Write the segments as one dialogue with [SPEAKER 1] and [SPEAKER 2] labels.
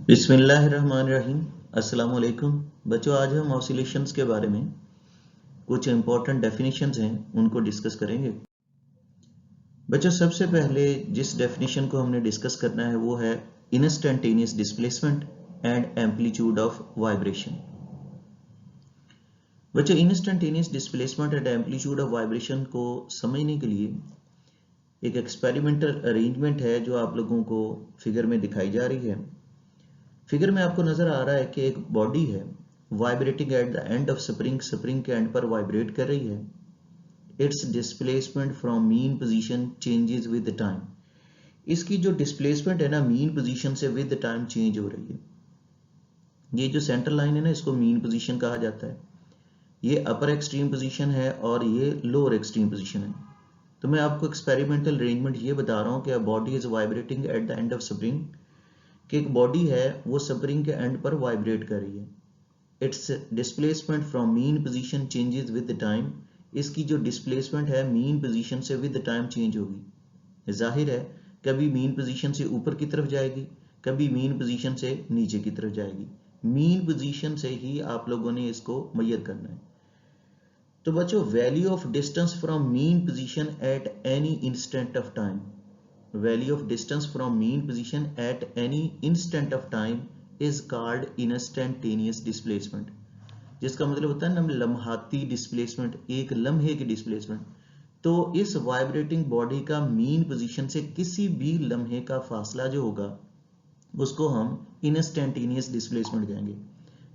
[SPEAKER 1] बिस्मिल्लाहिर्रहमानिर्रहीम। अस्सलाम वालेकुम बच्चों, आज हम ऑसिलेशंस के बारे में कुछ इंपॉर्टेंट डेफिनेशंस हैं उनको डिस्कस करेंगे। बच्चों, सबसे पहले जिस डेफिनेशन को हमने डिस्कस करना है वो है instantaneous displacement and amplitude of vibration. बच्चों, instantaneous displacement and amplitude of vibration को समझने के लिए एक एक्सपेरिमेंटल अरेंजमेंट है जो आप लोगों को फिगर में दिखाई जा रही है। फिगर में आपको नजर आ रहा है कि एक बॉडी है vibrating at the end of spring के एंड पर वाइब्रेट कर रही है। It's displacement from mean position changes with time. इसकी जो डिस्प्लेसमेंट है ना, मीन पोजीशन से विद टाइम चेंज हो रही है। ये जो सेंटर लाइन है ना, इसको मीन पोजीशन कहा जाता है। ये अपर एक्सट्रीम पोजीशन है और ये लोअर एक्सट्रीम पोजीशन है। तो मैं आपको एक्सपेरिमेंटल अरेंजमेंट ये बता रहा हूँ कि body is vibrating at the end of spring, कि एक बॉडी है वो स्प्रिंग के एंड पर वाइब्रेट कर रही है। It's displacement from mean position changes with time. इसकी जो डिस्प्लेसमेंट है मीन पोजीशन से विद टाइम चेंज होगी। जाहिर है कभी मीन पोजीशन से ऊपर की तरफ जाएगी, कभी मीन पोजीशन से नीचे की तरफ जाएगी। मीन पोजीशन से ही आप लोगों ने इसको मेजर करना है। तो बच्चों, value of distance from mean position at any instant of time, value of distance from mean position at any instant of time is called instantaneous displacement, जिसका मतलब होता है ना लम्हाती डिस्प्लेसमेंट, एक लम्हे की डिस्प्लेसमेंट। तो इस वाइब्रेटिंग बॉडी का मीन पोजीशन से किसी भी लम्हे का फासला जो होगा उसको हम इंस्टेंटेनियस डिस्प्लेसमेंट कहेंगे।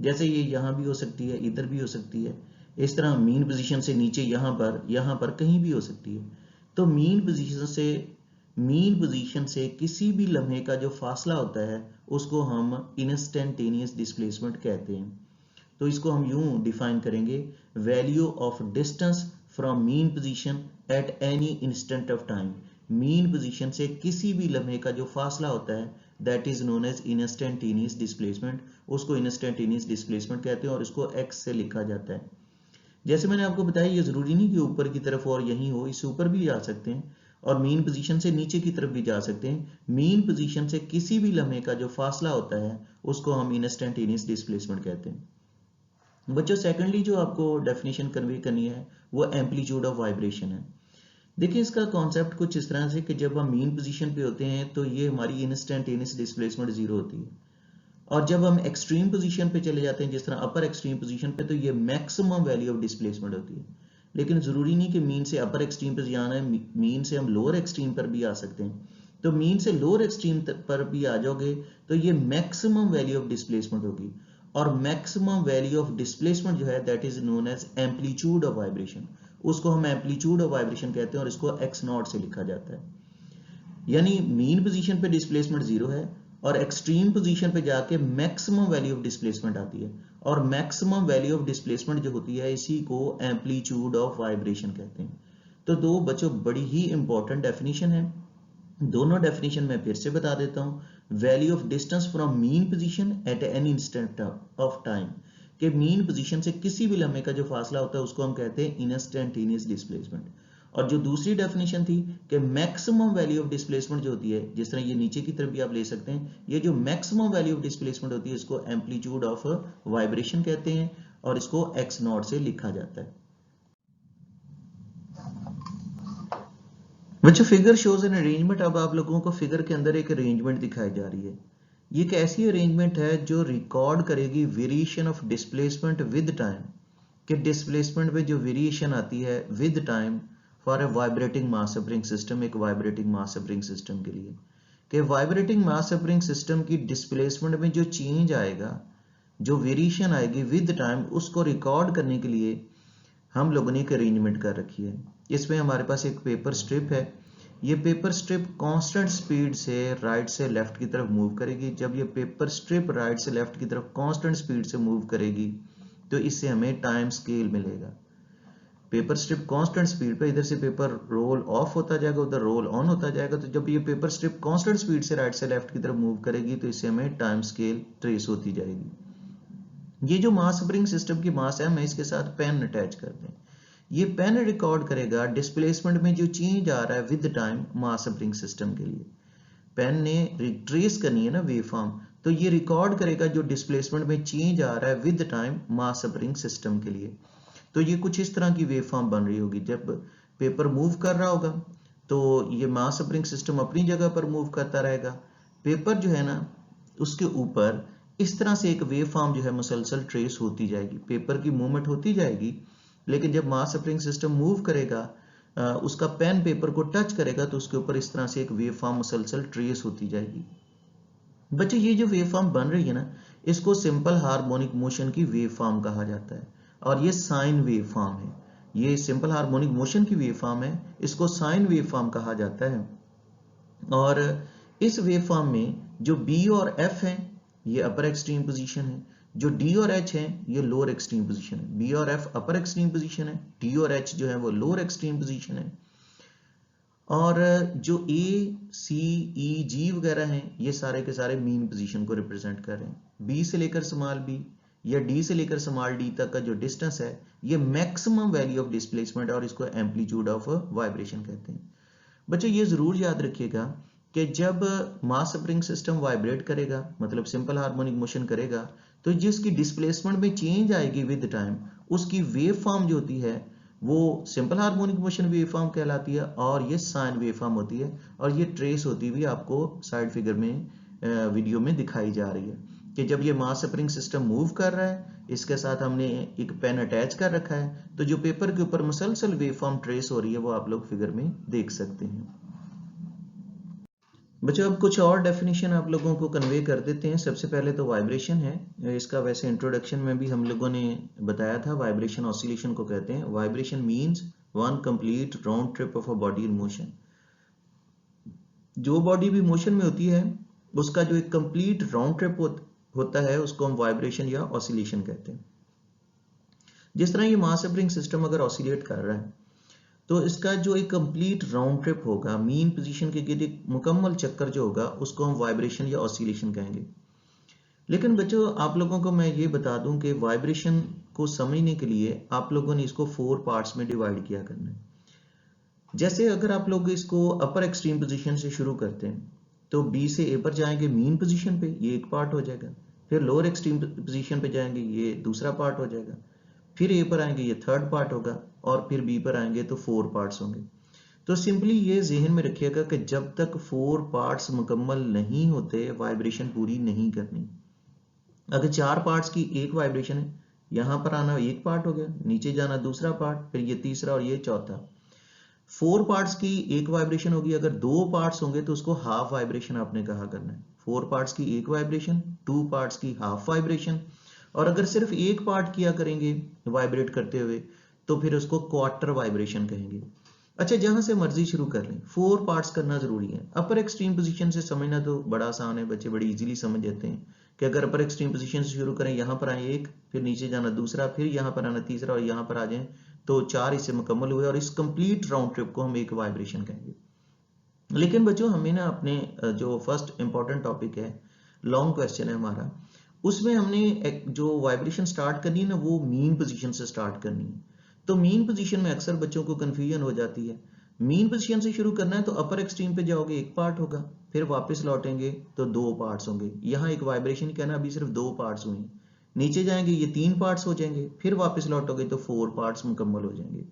[SPEAKER 1] जैसे ये यहाँ भी हो सकती है, इधर भी हो सकती है, इस तरह मीन पोजीशन से नीचे यहाँ पर कहीं भी हो सकती है। तो मीन पोजीशन से किसी भी लम्हे का जो फासला होता है उसको हम इंस्टेंटेनियस डिस्प्लेसमेंट कहते हैं। तो इसको हम यूं डिफाइन करेंगे, value of distance from mean position at any instant of time. Mean position से किसी भी लम्हे का जो फासला होता है that is known as instantaneous displacement, उसको इंस्टेंटेनियस डिस्प्लेसमेंट कहते हैं और इसको एक्स से लिखा जाता है। जैसे मैंने आपको बताया, ये जरूरी नहीं कि ऊपर की तरफ और यहीं हो, इससे ऊपर भी जा सकते हैं और मीन पोजीशन से नीचे की तरफ भी जा सकते हैं। मीन पोजीशन से किसी भी लम्हे का जो फासला होता है उसको हम इंस्टेंटेनियस डिस्प्लेसमेंट कहते हैं। बच्चों, सेकेंडली जो आपको डेफिनेशन कन्वे करनी है वो एम्पलीट्यूड ऑफ वाइब्रेशन है। देखिए, इसका कॉन्सेप्ट कुछ इस तरह से कि जब हम मीन पोजीशन पे होते हैं तो ये हमारी इंस्टेंटेनियस डिस्प्लेसमेंट जीरो होती है, और जब हम एक्सट्रीम पोजीशन पे चले जाते हैं जिस तरह अपर एक्सट्रीम पोजीशन पे, तो ये मैक्सिमम वैल्यू ऑफ डिस्प्लेसमेंट होती है। लेकिन जरूरी नहीं कि मीन से अपर एक्सट्रीम पर जाना है, मीन से हम लोअर एक्सट्रीम पर भी आ सकते हैं। तो मीन से लोअर एक्सट्रीम पर भी आ जाओगे तो ये मैक्सिमम वैल्यू ऑफ डिस्प्लेसमेंट होगी, और मैक्सिमम वैल्यू ऑफ डिस्प्लेसमेंट जो है that is known as amplitude of vibration. उसको हम एम्पलीट्यूड ऑफ वाइब्रेशन कहते हैं और इसको एक्स नॉट से लिखा जाता है। यानी मीन पोजीशन पे डिस्प्लेसमेंट जीरो है और एक्सट्रीम पोजीशन पे जाके मैक्सिमम वैल्यू ऑफ डिस्प्लेसमेंट आती है, और मैक्सिमम वैल्यू ऑफ डिस्प्लेसमेंट जो होती है इसी को एम्पलीट्यूड ऑफ वाइब्रेशन कहते हैं। तो दो बच्चों बड़ी ही इंपॉर्टेंट डेफिनेशन है, दोनों डेफिनेशन मैं फिर से बता देता हूं। Value of distance from mean position at any instant of time, कि मीन पोजीशन से किसी भी लम्हे का जो फासला होता है उसको हम कहते हैं इंस्टेंटेनियस डिस्प्लेसमेंट। और जो दूसरी डेफिनेशन थी कि मैक्सिमम वैल्यू ऑफ डिस्प्लेसमेंट जो होती है, जिस तरह ये नीचे की तरफ भी आप ले सकते हैं, ये जो मैक्सिमम वैल्यू ऑफ डिस्प्लेसमेंट होती है इसको एम्पलीट्यूड ऑफ वाइब्रेशन कहते हैं और इसको एक्स नॉट से लिखा जाता है। बच्चों, फिगर शोज एन अरेंजमेंट। अब आप लोगों को फिगर के अंदर एक अरेंजमेंट दिखाई जा रही है। ये एक ऐसी अरेंजमेंट है जो रिकॉर्ड करेगी variation of displacement with time, कि डिस्प्लेसमेंट में जो वेरिएशन आती है with time for a vibrating mass spring system, एक वाइब्रेटिंग मास स्प्रिंग सिस्टम के लिए, कि वाइब्रेटिंग मास स्प्रिंग सिस्टम की डिस्प्लेसमेंट में जो चेंज आएगा, जो वेरिएशन आएगी विद टाइम, उसको रिकॉर्ड करने के लिए हम लोगों ने एक अरेंजमेंट कर रखी है। इसमें हमारे पास एक पेपर स्ट्रिप है। ये पेपर स्ट्रिप कांस्टेंट स्पीड से राइट से लेफ्ट की तरफ मूव करेगी। जब ये पेपर स्ट्रिप राइट से लेफ्ट की तरफ कांस्टेंट स्पीड से मूव करेगी तो इससे हमें टाइम स्केल मिलेगा। पेपर स्ट्रिप कांस्टेंट स्पीड पे, इधर से पेपर रोल ऑफ होता जाएगा, उधर रोल ऑन होता जाएगा। तो जब ये पेपर स्ट्रिप कांस्टेंट स्पीड से राइट से लेफ्ट की तरफ मूव करेगी तो इससे हमें टाइम स्केल ट्रेस होती जाएगी। ये जो मास स्प्रिंग सिस्टम की मास है, हमें इसके साथ पेन अटैच कर दें। ये पेन रिकॉर्ड करेगा डिस्प्लेसमेंट में जो चेंज आ रहा है with time mass spring system के लिए। पेन ने रिट्रेस करनी है ना वेव फॉर्म, तो ये रिकॉर्ड करेगा जो डिस्प्लेसमेंट में चेंज आ रहा है with time mass spring system के लिए। तो ये कुछ इस तरह की वेव फॉर्म बन रही होगी। जब पेपर मूव कर रहा होगा तो ये मास स्प्रिंग सिस्टम अपनी जगह पर मूव करता रहेगा, पेपर जो है ना उसके ऊपर इस तरह से एक वेव फॉर्म जो है मुसलसल ट्रेस होती जाएगी, पेपर की मूवमेंट होती जाएगी, लेकिन जब मास स्प्रिंग सिस्टम मूव करेगा, उसका पेन पेपर को टच करेगा तो उसके ऊपर इस तरह से एक वेव फॉर्म मुसलसल ट्रेस होती जाएगी। बच्चे ये जो वेव फॉर्म बन रही है ना, इसको सिंपल हार्मोनिक मोशन की वेव फॉर्म कहा जाता है, और ये साइन वेव फॉर्म है। ये सिंपल हार्मोनिक मोशन की वेव फॉर्म है, इसको साइन वेव फॉर्म कहा जाता है। और इस वेव फॉर्म में जो बी और एफ है ये अपर एक्सट्रीम पोजीशन है, जो डी और एच है ये लोअर एक्सट्रीम पोजीशन है। बी और एफ अपर एक्सट्रीम पोजीशन है, डी और एच जो है वो लोअर एक्सट्रीम पोजीशन है। और जो ए सी ई जी वगैरह हैं ये सारे के सारे मीन पोजीशन को रिप्रेजेंट कर रहे हैं। बी से लेकर स्मॉल बी या डी से लेकर स्मॉल डी तक का जो डिस्टेंस है ये मैक्सिमम वैल्यू ऑफ डिस्प्लेसमेंट और इसको एम्पलीट्यूड ऑफ वाइब्रेशन कहते हैं। बच्चों ये जरूर याद रखिएगा कि जब मास स्प्रिंग सिस्टम वाइब्रेट करेगा, मतलब सिंपल हार्मोनिक मोशन करेगा, तो जिसकी डिस्प्लेसमेंट में चेंज आएगी विद टाइम, उसकी वेव फॉर्म जो होती है वो simple harmonic motion wave form कहलाती है, और ये साइन वेव फॉर्म होती है। और ये ट्रेस होती हुई आपको साइड फिगर में वीडियो में दिखाई जा रही है कि जब ये मास स्प्रिंग सिस्टम मूव कर रहा है, इसके साथ हमने एक पेन अटैच कर रखा है, तो जो पेपर के ऊपर मुसलसल वेव फॉर्म ट्रेस हो रही है वो आप लोग फिगर में देख सकते हैं। बच्चों अब कुछ और डेफिनेशन आप लोगों को कन्वे कर देते हैं। सबसे पहले तो वाइब्रेशन है, इसका वैसे इंट्रोडक्शन में भी हम लोगों ने बताया था, वाइब्रेशन ऑसिलेशन को कहते हैं। Vibration means one complete round trip of a body in motion. जो बॉडी भी मोशन में होती है उसका जो एक कंप्लीट राउंड ट्रिप होता है उसको हम वाइब्रेशन या ऑसिलेशन कहते हैं। जिस तरह ये मास स्प्रिंग सिस्टम अगर ऑसिलेट कर रहा है तो इसका जो एक कंप्लीट राउंड ट्रिप होगा, मीन पोजीशन के गिर्द एक मुकम्मल चक्कर जो होगा उसको हम वाइब्रेशन या ऑसिलेशन कहेंगे। लेकिन बच्चों आप लोगों को मैं ये बता दूं कि वाइब्रेशन को समझने के लिए आप लोगों ने इसको 4 पार्ट्स में डिवाइड किया करना है। जैसे अगर आप लोग इसको अपर एक्सट्रीम पोजीशन से शुरू करते हैं तो बी से ए पर जाएंगे मीन पोजीशन पे, ये एक पार्ट हो जाएगा। फिर लोअर एक्सट्रीम पोजीशन पे जाएंगे, ये दूसरा पार्ट हो जाएगा। फिर ए पर आएंगे, ये थर्ड पार्ट होगा, और फिर बी पर आएंगे तो 4 पार्ट्स होंगे। तो सिंपली ये जहन में रखिएगा कि जब तक 4 पार्ट्स मुकम्मल नहीं होते वाइब्रेशन पूरी नहीं करनी। अगर 4 पार्ट्स की एक वाइब्रेशन है, यहां पर आना एक पार्ट हो गया, नीचे जाना दूसरा पार्ट, फिर ये तीसरा और ये चौथा। 4 पार्ट्स की एक वाइब्रेशन होगी, अगर 2 पार्ट्स होंगे तो उसको हाफ वाइब्रेशन आपने कहा करना है। 4 पार्ट्स की एक वाइब्रेशन, 2 पार्ट्स की हाफ वाइब्रेशन, और अगर सिर्फ एक पार्ट किया करेंगे वाइब्रेट करते हुए तो फिर उसको क्वार्टर वाइब्रेशन कहेंगे। अच्छा, जहां से मर्जी शुरू कर लें, 4 पार्ट्स करना जरूरी है। अपर एक्सट्रीम पोजीशन से समझना तो बड़ा आसान है, बच्चे बड़ी इजीली समझ जाते हैं कि अगर अपर एक्सट्रीम पोजीशन से शुरू करें, यहां पर आए एक, फिर नीचे जाना दूसरा, फिर यहां पर आना तीसरा, और यहां पर आ जाए तो 4 हिस्से मुकम्मल हुए, और इस कंप्लीट राउंड ट्रिप को हम एक वाइब्रेशन कहेंगे। लेकिन बच्चों हमें ना अपने जो फर्स्ट इंपॉर्टेंट टॉपिक है, लॉन्ग क्वेश्चन है हमारा, उसमें हमने जो वाइब्रेशन स्टार्ट करनी है ना वो मीन पोजीशन से स्टार्ट करनी है। तो मीन पोजीशन में अक्सर बच्चों को कंफ्यूजन हो जाती है। मीन पोजीशन से शुरू करना है तो अपर एक्सट्रीम पे जाओगे एक पार्ट होगा, फिर वापस लौटेंगे तो 2 पार्ट्स होंगे। यहाँ एक वाइब्रेशन कहना अभी सिर्फ 2 पार्ट्स हुए, नीचे जाएंगे ये 3 पार्ट्स हो जाएंगे, फिर वापस लौटोगे तो 4 पार्ट्स मुकम्मल हो जाएंगे।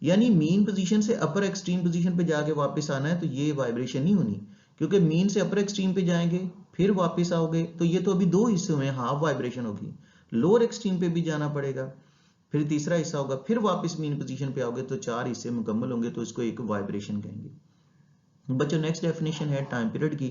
[SPEAKER 1] यानी मीन पोजीशन से अपर एक्सट्रीम पोजीशन पे जाके वापस आना है तो ये वाइब्रेशन नहीं होनी, क्योंकि मीन से अपर एक्सट्रीम पे जाएंगे फिर वापस आओगे तो ये तो अभी 2 हिस्से में हाफ वाइब्रेशन होगी। लोअर एक्सट्रीम पे भी जाना पड़ेगा, फिर तीसरा हिस्सा होगा, फिर वापस मीन पोजीशन पे आओगे तो 4 हिस्से मुकम्मल होंगे, तो इसको एक वाइब्रेशन कहेंगे। बच्चों नेक्स्ट डेफिनेशन है टाइम पीरियड की।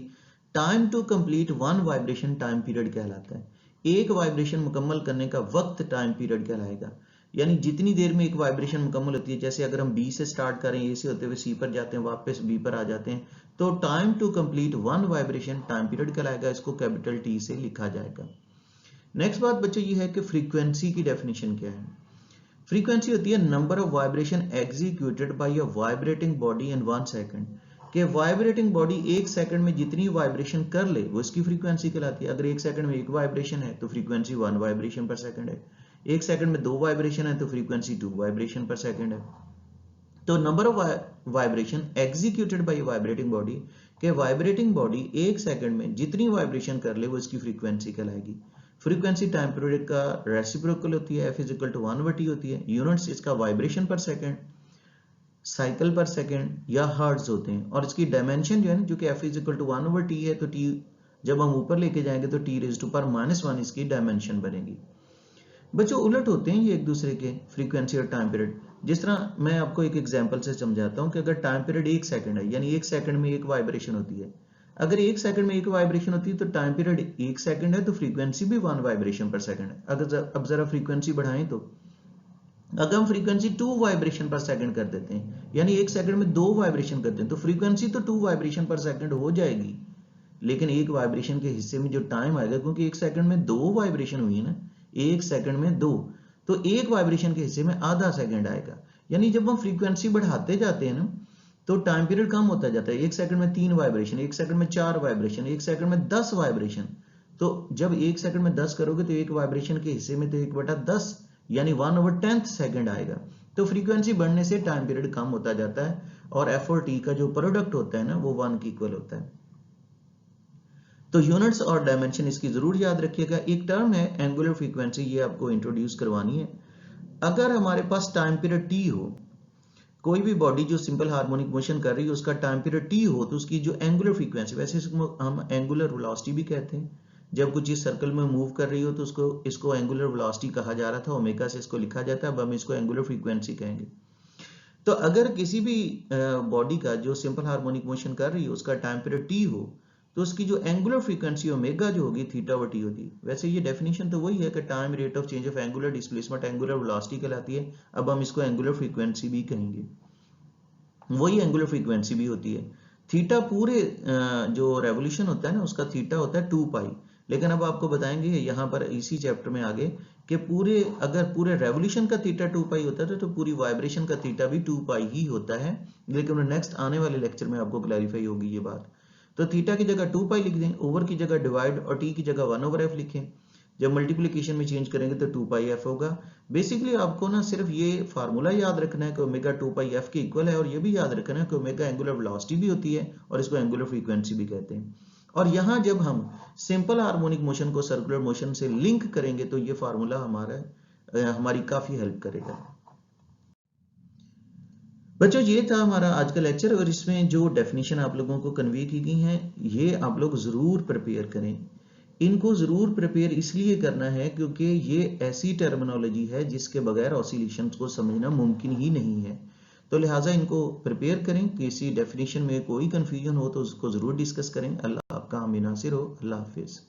[SPEAKER 1] Time to complete one vibration time period कहलाता है। एक वाइब्रेशन मुकम्मल करने का वक्त टाइम पीरियड कहलाएगा। यानी जितनी देर में एक वाइब्रेशन मुकम्मल होती है, जैसे अगर हम बी से स्टार्ट करें, ए से होते हुए सी पर जाते हैं, वापस बी पर आ जाते हैं, तो time to complete one vibration time period कहलाएगा। इसको कैपिटल टी से लिखा जाएगा। नेक्स्ट बात बच्चों ये है कि फ्रीक्वेंसी की डेफिनेशन क्या है। फ्रीक्वेंसी होती है number of vibration executed by a vibrating body in 1 second. कि वाइब्रेटिंग बॉडी 1 सेकंड में जितनी वाइब्रेशन कर ले वो इसकी फ्रीक्वेंसी कहलाती है। अगर 1 सेकंड में 1 वाइब्रेशन है तो फ्रीक्वेंसी 1 वाइब्रेशन पर सेकंड है। 1 सेकंड में 2 वाइब्रेशन है तो फ्रीक्वेंसी 2 वाइब्रेशन पर सेकंड है। तो number of vibration executed by vibrating body कि वाइब्रेटिंग बॉडी 1 सेकंड में जितनी वाइब्रेशन कर ले वो इसकी फ्रीक्वेंसी कहलाएगी। फ्रीक्वेंसी टाइम पीरियड का रेसिप्रोकल होती है, F = 1/t होती है। यूनिट्स इसका वाइब्रेशन पर सेकंड, साइकिल पर सेकंड या हर्ट्ज होते हैं। और इसकी डायमेंशन जो है ना, जो कि F = 1/t है, तो t जब हम ऊपर लेके जाएंगे तो t⁻⁻⁻1 इसकी डायमेंशन बनेगी। बच्चों उलट होते हैं ये एक दूसरे के, फ्रीक्वेंसी और टाइम पीरियड। जिस तरह मैं आपको एक एग्जांपल से समझाता हूं कि अगर टाइम पीरियड 1 सेकंड है, यानी 1 सेकंड में एक वाइब्रेशन होती है। अगर 1 सेकंड में एक वाइब्रेशन होती है तो टाइम पीरियड 1 सेकंड है, तो फ्रीक्वेंसी भी 1 वाइब्रेशन पर सेकंड है। अगर अब जरा फ्रीक्वेंसी बढ़ाएं तो अगर हम फ्रीक्वेंसी 2 वाइब्रेशन पर सेकंड कर देते हैं, यानी 1 सेकंड में 2 वाइब्रेशन करते हैं, तो फ्रीक्वेंसी तो 2 वाइब्रेशन पर सेकंड हो जाएगी, लेकिन एक वाइब्रेशन के हिस्से में जो टाइम आएगा, क्योंकि 1 सेकंड में 2 वाइब्रेशन हुई है ना, 1 सेकंड में 2, तो एक वाइब्रेशन के हिस्से में आधा सेकंड आएगा। यानी जब हम फ्रीक्वेंसी बढ़ाते जाते हैं ना, तो टाइम पीरियड कम होता जाता है। 1 सेकंड में 3 वाइब्रेशन, 1 सेकंड में 4 वाइब्रेशन, 1 सेकंड में 10 वाइब्रेशन। तो जब 1 सेकंड में 10 करोगे तो एक वाइब्रेशन के हिस्से में तो 1/10 यानी 1/10 सेकंड आएगा। तो फ्रीक्वेंसी बढ़ने से टाइम पीरियड कम होता जाता है और F और T का जो प्रोडक्ट होता है ना, वो 1 के इक्वल होता है। तो यूनिट्स और डायमेंशन इसकी जरूर याद रखिएगा। एक टर्म है एंगुलर फ्रीक्वेंसी, ये आपको इंट्रोड्यूस करवानी है। अगर हमारे पास टाइम पीरियड टी हो, कोई भी बॉडी जो सिंपल हार्मोनिक मोशन कर रही है उसका टाइम पीरियड टी हो, तो उसकी जो एंगुलर फ्रीक्वेंसी, वैसे इसको हम एंगुलर वेलोसिटी भी कहते हैं। जब कुछ चीज सर्कल में मूव कर रही हो तो इसको एंगुलर वेलोसिटी कहा जा रहा था, ओमेगा से इसको लिखा जाता है, अब हम इसको एंगुलर फ्रीक्वेंसी कहेंगे। तो अगर किसी भी बॉडी का जो सिंपल हार्मोनिक मोशन कर रही है उसका टाइम पीरियड टी हो, तो उसकी जो एंगुलर फ्रीक्वेंसी ओमेगा जो होगी θ/t होगी। वैसे ये डेफिनेशन तो वही है कि time rate of change of angular displacement angular velocity कहलाती है। अब हम इसको एंगुलर फ्रीक्वेंसी भी कहेंगे, वही एंगुलर फ्रीक्वेंसी भी होती है। थीटा पूरे जो रेवोल्यूशन होता है ना, उसका थीटा होता है 2π। लेकिन अब आपको बताएंगे यहाँ पर इसी चैप्टर में आगे कि अगर पूरे रेवोल्यूशन का थीटा 2π होता है तो पूरी वाइब्रेशन का थीटा भी 2π ही होता है। लेकिन नेक्स्ट आने वाले लेक्चर में आपको क्लैरिफाई होगी ये बात। तो थीटा की जगह 2π लिख दें, ओवर की जगह डिवाइड और टी की जगह 1/f लिखें। जब मल्टीप्लिकेशन में चेंज करेंगे तो 2πf होगा। बेसिकली आपको ना सिर्फ ये फार्मूला याद रखना है कि ओमेगा 2πf के इक्वल है, और ये भी याद रखना है कि ओमेगा एंगुलर वेलोसिटी भी होती है और इसको एंगुलर फ्रीक्वेंसी भी कहते हैं। और यहाँ जब हम सिंपल हार्मोनिक मोशन को सर्कुलर मोशन से लिंक करेंगे तो ये फार्मूला हमारी काफी हेल्प करेगा। बच्चों ये था हमारा आज का लेक्चर, और इसमें जो डेफिनेशन आप लोगों को कन्वे की गई है ये आप लोग जरूर प्रिपेयर करें। इनको जरूर प्रिपेयर इसलिए करना है क्योंकि ये ऐसी टर्मिनोलॉजी है जिसके बगैर ऑसिलेशंस को समझना मुमकिन ही नहीं है। तो लिहाजा इनको प्रिपेयर करें। किसी डेफिनेशन में कोई कंफ्यूजन हो तो उसको जरूर डिस्कस करें। अल्लाह आपका हामी नासिर हो। अल्लाह हाफिज।